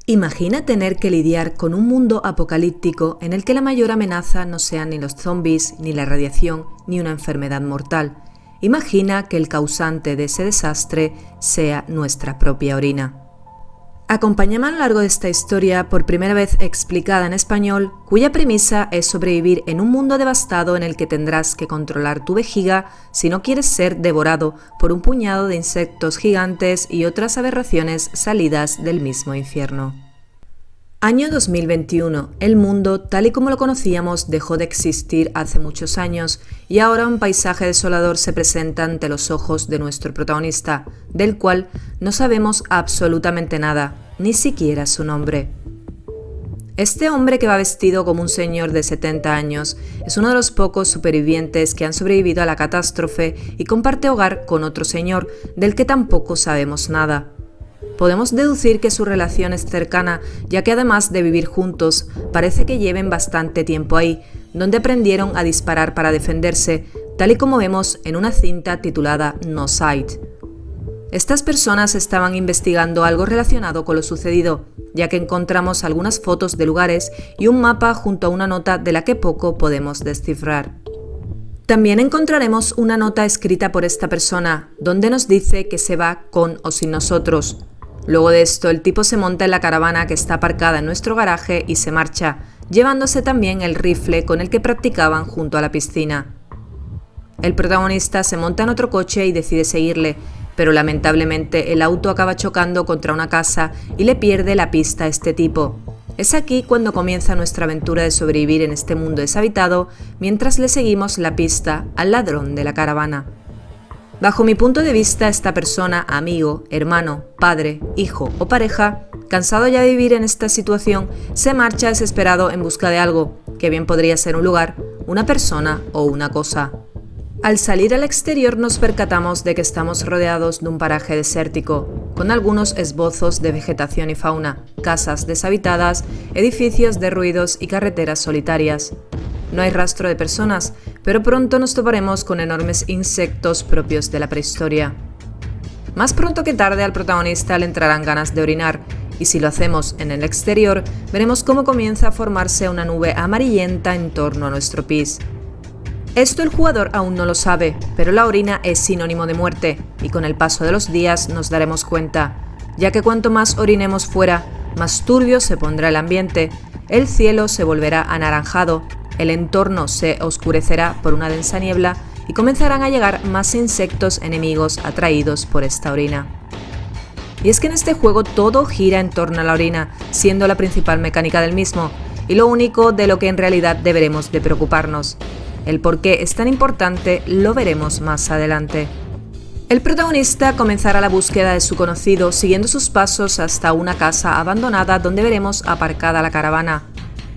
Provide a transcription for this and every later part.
Imagina tener que lidiar con un mundo apocalíptico en el que la mayor amenaza no sean ni los zombies, ni la radiación, ni una enfermedad mortal. Imagina que el causante de ese desastre sea nuestra propia orina. Acompáñame a lo largo de esta historia, por primera vez explicada en español, cuya premisa es sobrevivir en un mundo devastado en el que tendrás que controlar tu vejiga si no quieres ser devorado por un puñado de insectos gigantes y otras aberraciones salidas del mismo infierno. Año 2021. El mundo, tal y como lo conocíamos, dejó de existir hace muchos años y ahora un paisaje desolador se presenta ante los ojos de nuestro protagonista, del cual no sabemos absolutamente nada, ni siquiera su nombre. Este hombre, que va vestido como un señor de 70 años, es uno de los pocos supervivientes que han sobrevivido a la catástrofe y comparte hogar con otro señor, del que tampoco sabemos nada. Podemos deducir que su relación es cercana, ya que además de vivir juntos, parece que lleven bastante tiempo ahí, donde aprendieron a disparar para defenderse, tal y como vemos en una cinta titulada No Sight. Estas personas estaban investigando algo relacionado con lo sucedido, ya que encontramos algunas fotos de lugares y un mapa junto a una nota de la que poco podemos descifrar. También encontraremos una nota escrita por esta persona, donde nos dice que se va con o sin nosotros. Luego de esto, el tipo se monta en la caravana que está aparcada en nuestro garaje y se marcha, llevándose también el rifle con el que practicaban junto a la piscina. El protagonista se monta en otro coche y decide seguirle, pero lamentablemente el auto acaba chocando contra una casa y le pierde la pista a este tipo. Es aquí cuando comienza nuestra aventura de sobrevivir en este mundo deshabitado, mientras le seguimos la pista al ladrón de la caravana. Bajo mi punto de vista, esta persona, amigo, hermano, padre, hijo o pareja, cansado ya de vivir en esta situación, se marcha desesperado en busca de algo, que bien podría ser un lugar, una persona o una cosa. Al salir al exterior nos percatamos de que estamos rodeados de un paraje desértico, con algunos esbozos de vegetación y fauna, casas deshabitadas, edificios derruidos y carreteras solitarias. No hay rastro de personas, pero pronto nos toparemos con enormes insectos propios de la prehistoria. Más pronto que tarde al protagonista le entrarán ganas de orinar, y si lo hacemos en el exterior, veremos cómo comienza a formarse una nube amarillenta en torno a nuestro pis. Esto el jugador aún no lo sabe, pero la orina es sinónimo de muerte, y con el paso de los días nos daremos cuenta, ya que cuanto más orinemos fuera, más turbio se pondrá el ambiente, el cielo se volverá anaranjado, el entorno se oscurecerá por una densa niebla y comenzarán a llegar más insectos enemigos atraídos por esta orina. Y es que en este juego todo gira en torno a la orina, siendo la principal mecánica del mismo, y lo único de lo que en realidad deberemos de preocuparnos. El por qué es tan importante lo veremos más adelante. El protagonista comenzará la búsqueda de su conocido siguiendo sus pasos hasta una casa abandonada donde veremos aparcada la caravana.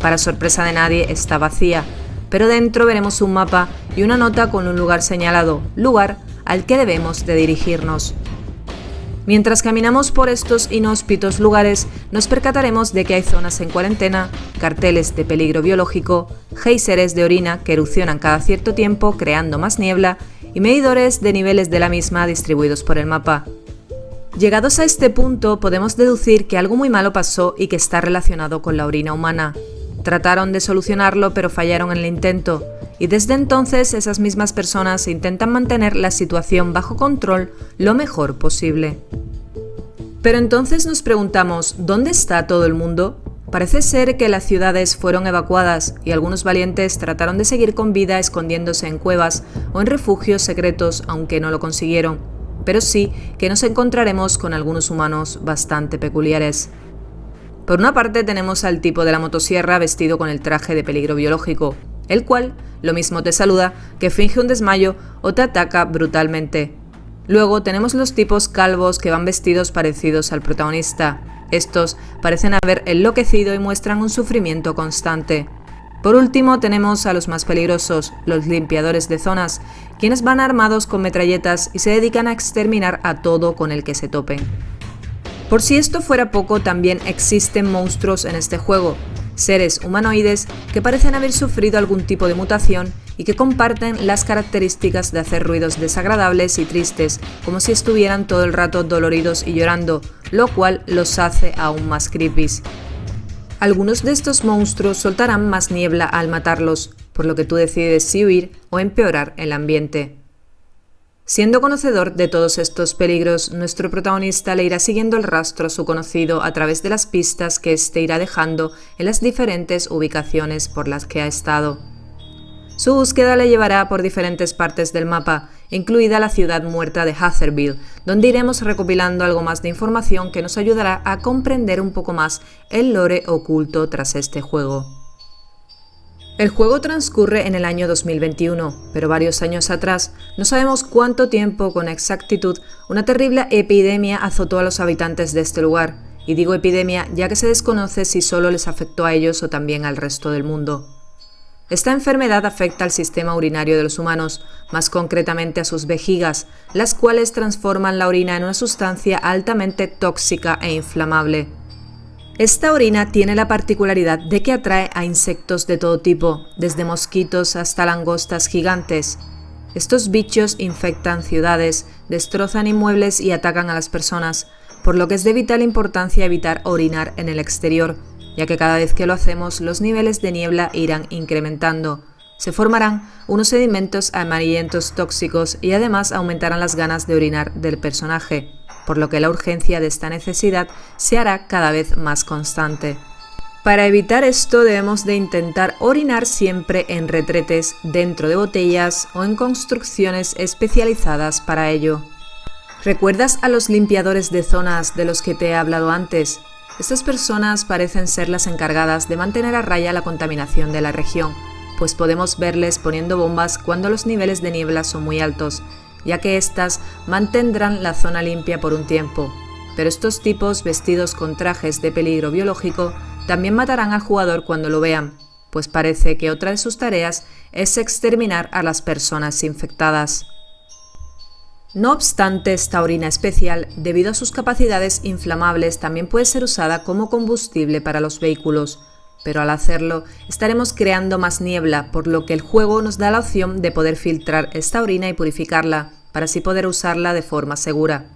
Para sorpresa de nadie está vacía, pero dentro veremos un mapa y una nota con un lugar señalado, lugar al que debemos de dirigirnos. Mientras caminamos por estos inhóspitos lugares, nos percataremos de que hay zonas en cuarentena, carteles de peligro biológico, géiseres de orina que erupcionan cada cierto tiempo creando más niebla y medidores de niveles de la misma distribuidos por el mapa. Llegados a este punto, podemos deducir que algo muy malo pasó y que está relacionado con la orina humana. Trataron de solucionarlo, pero fallaron en el intento, y desde entonces esas mismas personas intentan mantener la situación bajo control lo mejor posible. Pero entonces nos preguntamos, ¿dónde está todo el mundo? Parece ser que las ciudades fueron evacuadas y algunos valientes trataron de seguir con vida escondiéndose en cuevas o en refugios secretos, aunque no lo consiguieron. Pero sí que nos encontraremos con algunos humanos bastante peculiares. Por una parte tenemos al tipo de la motosierra vestido con el traje de peligro biológico, el cual lo mismo te saluda que finge un desmayo o te ataca brutalmente. Luego tenemos los tipos calvos que van vestidos parecidos al protagonista. Estos parecen haber enloquecido y muestran un sufrimiento constante. Por último tenemos a los más peligrosos, los limpiadores de zonas, quienes van armados con metralletas y se dedican a exterminar a todo con el que se topen. Por si esto fuera poco, también existen monstruos en este juego. seres humanoides que parecen haber sufrido algún tipo de mutación y que comparten las características de hacer ruidos desagradables y tristes, como si estuvieran todo el rato doloridos y llorando, lo cual los hace aún más creepy. Algunos de estos monstruos soltarán más niebla al matarlos, por lo que tú decides si huir o empeorar el ambiente. Siendo conocedor de todos estos peligros, nuestro protagonista le irá siguiendo el rastro a su conocido a través de las pistas que éste irá dejando en las diferentes ubicaciones por las que ha estado. Su búsqueda le llevará por diferentes partes del mapa, incluida la ciudad muerta de Hatherville, donde iremos recopilando algo más de información que nos ayudará a comprender un poco más el lore oculto tras este juego. El juego transcurre en el año 2021, pero varios años atrás, no sabemos cuánto tiempo con exactitud, una terrible epidemia azotó a los habitantes de este lugar, y digo epidemia ya que se desconoce si solo les afectó a ellos o también al resto del mundo. Esta enfermedad afecta al sistema urinario de los humanos, más concretamente a sus vejigas, las cuales transforman la orina en una sustancia altamente tóxica e inflamable. Esta orina tiene la particularidad de que atrae a insectos de todo tipo, desde mosquitos hasta langostas gigantes. Estos bichos infectan ciudades, destrozan inmuebles y atacan a las personas, por lo que es de vital importancia evitar orinar en el exterior, ya que cada vez que lo hacemos los niveles de niebla irán incrementando. Se formarán unos sedimentos amarillentos tóxicos y además aumentarán las ganas de orinar del personaje, por lo que la urgencia de esta necesidad se hará cada vez más constante. Para evitar esto debemos de intentar orinar siempre en retretes, dentro de botellas o en construcciones especializadas para ello. ¿Recuerdas a los limpiadores de zonas de los que te he hablado antes? Estas personas parecen ser las encargadas de mantener a raya la contaminación de la región, pues podemos verles poniendo bombas cuando los niveles de niebla son muy altos, ya que éstas mantendrán la zona limpia por un tiempo. Pero estos tipos vestidos con trajes de peligro biológico también matarán al jugador cuando lo vean, pues parece que otra de sus tareas es exterminar a las personas infectadas. No obstante, esta orina especial, debido a sus capacidades inflamables, también puede ser usada como combustible para los vehículos, pero al hacerlo estaremos creando más niebla, por lo que el juego nos da la opción de poder filtrar esta orina y purificarla, para así poder usarla de forma segura.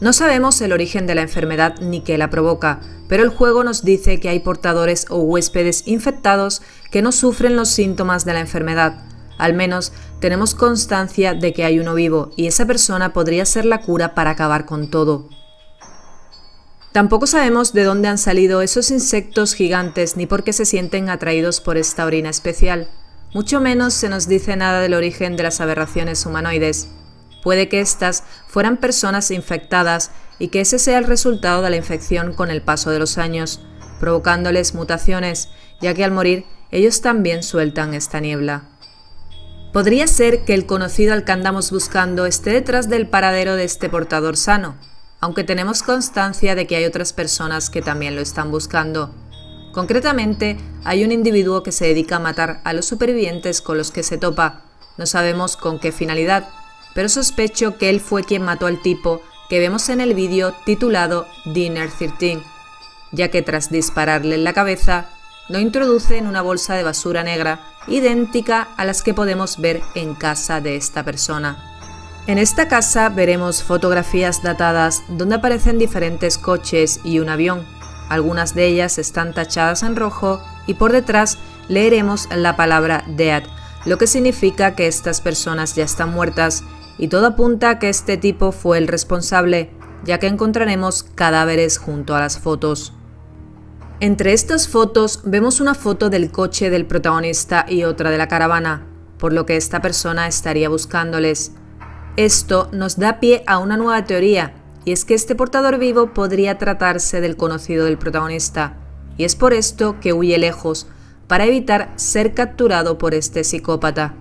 No sabemos el origen de la enfermedad ni qué la provoca, pero el juego nos dice que hay portadores o huéspedes infectados que no sufren los síntomas de la enfermedad. Al menos tenemos constancia de que hay uno vivo y esa persona podría ser la cura para acabar con todo. Tampoco sabemos de dónde han salido esos insectos gigantes ni por qué se sienten atraídos por esta orina especial. Mucho menos se nos dice nada del origen de las aberraciones humanoides. Puede que éstas fueran personas infectadas y que ese sea el resultado de la infección con el paso de los años, provocándoles mutaciones, ya que al morir ellos también sueltan esta niebla. Podría ser que el conocido al que andamos buscando esté detrás del paradero de este portador sano, aunque tenemos constancia de que hay otras personas que también lo están buscando. Concretamente, hay un individuo que se dedica a matar a los supervivientes con los que se topa. No sabemos con qué finalidad, pero sospecho que él fue quien mató al tipo que vemos en el vídeo titulado Dinner 13, ya que tras dispararle en la cabeza, lo introduce en una bolsa de basura negra idéntica a las que podemos ver en casa de esta persona. En esta casa veremos fotografías datadas donde aparecen diferentes coches y un avión. Algunas de ellas están tachadas en rojo y por detrás leeremos la palabra Dead, lo que significa que estas personas ya están muertas, y todo apunta a que este tipo fue el responsable, ya que encontraremos cadáveres junto a las fotos. Entre estas fotos vemos una foto del coche del protagonista y otra de la caravana, por lo que esta persona estaría buscándoles. Esto nos da pie a una nueva teoría, y es que este portador vivo podría tratarse del conocido del protagonista, y es por esto que huye lejos, para evitar ser capturado por este psicópata.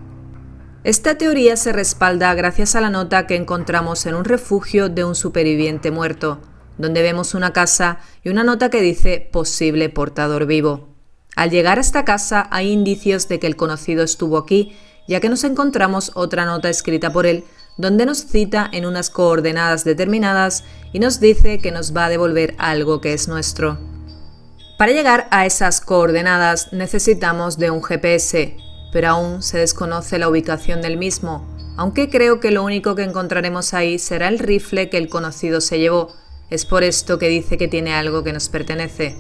Esta teoría se respalda gracias a la nota que encontramos en un refugio de un superviviente muerto, donde vemos una casa y una nota que dice posible portador vivo. Al llegar a esta casa hay indicios de que el conocido estuvo aquí, ya que nos encontramos otra nota escrita por él, donde nos cita en unas coordenadas determinadas y nos dice que nos va a devolver algo que es nuestro. Para llegar a esas coordenadas necesitamos de un GPS, pero aún se desconoce la ubicación del mismo, aunque creo que lo único que encontraremos ahí será el rifle que el conocido se llevó. Es por esto que dice que tiene algo que nos pertenece.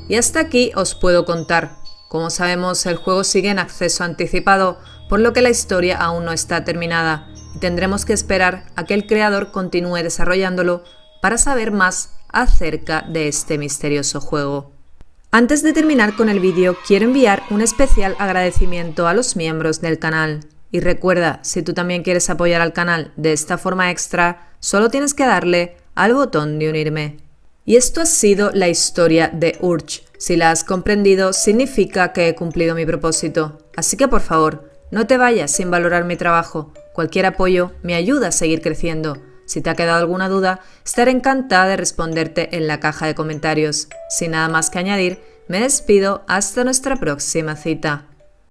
Y hasta aquí os puedo contar. Como sabemos, el juego sigue en acceso anticipado, por lo que la historia aún no está terminada, y tendremos que esperar a que el creador continúe desarrollándolo para saber más acerca de este misterioso juego. Antes de terminar con el vídeo, quiero enviar un especial agradecimiento a los miembros del canal. Y recuerda, si tú también quieres apoyar al canal de esta forma extra, solo tienes que darle al botón de unirme. Y esto ha sido la historia de Urge. Si la has comprendido, significa que he cumplido mi propósito. Así que por favor, no te vayas sin valorar mi trabajo. Cualquier apoyo me ayuda a seguir creciendo. Si te ha quedado alguna duda, estaré encantada de responderte en la caja de comentarios. Sin nada más que añadir, me despido hasta nuestra próxima cita.